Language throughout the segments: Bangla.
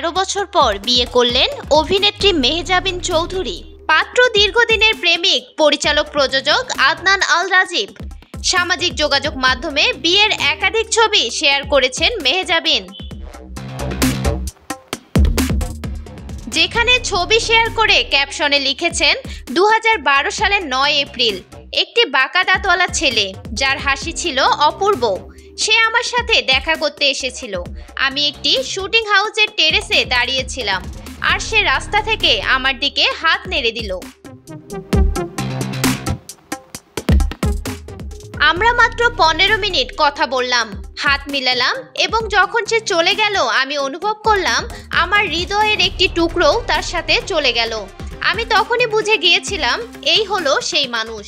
13 বছর পর বিয়ে করলেন অভিনেত্রী মেহজাবিন চৌধুরী। পাত্র দীর্ঘদিনের প্রেমিক পরিচালক প্রযোজক আদনান আল রাজীব। সামাজিক যোগাযোগ মাধ্যমে বিয়ের একাধিক ছবি শেয়ার করেছেন মেহজাবিন, যেখানে ছবি শেয়ার করে ক্যাপশনে লিখেছেন 2012 সালের 9 এপ্রিল একটি বাঁকা দাঁতওয়ালা ছেলে যার হাসি ছিল অপূর্ব, সে আমার সাথে দেখা করতে এসেছিল। আমি একটি শুটিং হাউসের টেরেসে দাঁড়িয়েছিলাম আর সে রাস্তা থেকে আমার দিকে হাত নেড়ে দিল। আমরা মাত্র 15 মিনিট কথা বললাম, হাত মিলালাম এবং যখন সে চলে গেল আমি অনুভব করলাম আমার হৃদয়ের একটি টুকরোও তার সাথে চলে গেল। আমি তখনই বুঝে গিয়েছিলাম এই হলো সেই মানুষ।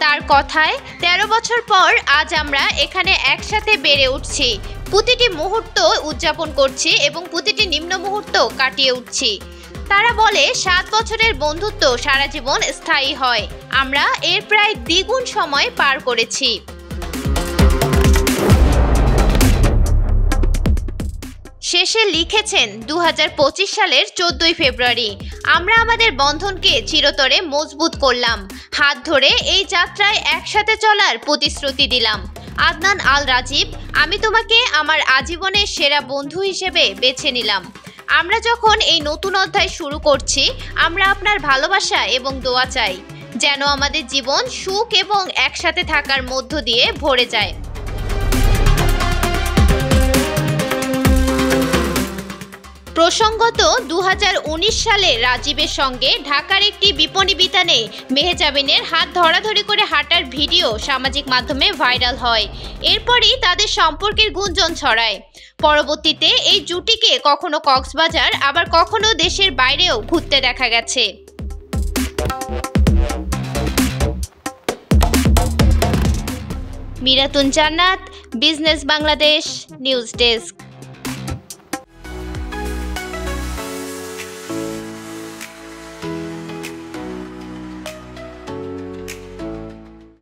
তার কথায় 13 বছর পর আজ আমরা এখানে একসাথে বেড়ে উঠছি, প্রতিটি মুহূর্ত উদযাপন করছি এবং প্রতিটি নিম্ন মুহূর্ত কাটিয়ে উঠছি। তারা বলে 7 বছরের বন্ধুত্ব সারা জীবন স্থায়ী হয়। আমরা এর প্রায় দ্বিগুণ সময় পার করেছি। শেষে লিখেছেন 2025 সালের 14 ফেব্রুয়ারি আমরা আমাদের বন্ধনকে চিরতরে মজবুত করলাম, হাত ধরে এই যাত্রায় একসাথে চলার প্রতিশ্রুতি দিলাম। আদনান আল রাজীব, আমি তোমাকে আমার আজীবনের সেরা বন্ধু হিসেবে বেছে নিলাম। আমরা যখন এই নতুন অধ্যায় শুরু করছি, আমরা আপনার ভালোবাসা এবং দোয়া চাই যেন আমাদের জীবন সুখ এবং একসাথে থাকার মধ্য দিয়ে ভরে যায়। প্রসঙ্গত 2019 সালে রাজীবের সঙ্গে ঢাকার একটি বিপণী বিতানে মেহজাবিনের হাত ধরাধরি করে হাঁটার ভিডিও সামাজিক মাধ্যমে ভাইরাল হয়। এরপরই তাদের সম্পর্কের গুঞ্জন ছড়ায়। পরবর্তীতে এই জুটিকে কখনো কক্সবাজার আবার কখনো দেশের বাইরেও ঘুরতে দেখা গেছে। মিরাতুন জান্নাত, বিজনেস বাংলাদেশ, নিউজ ডেস্ক।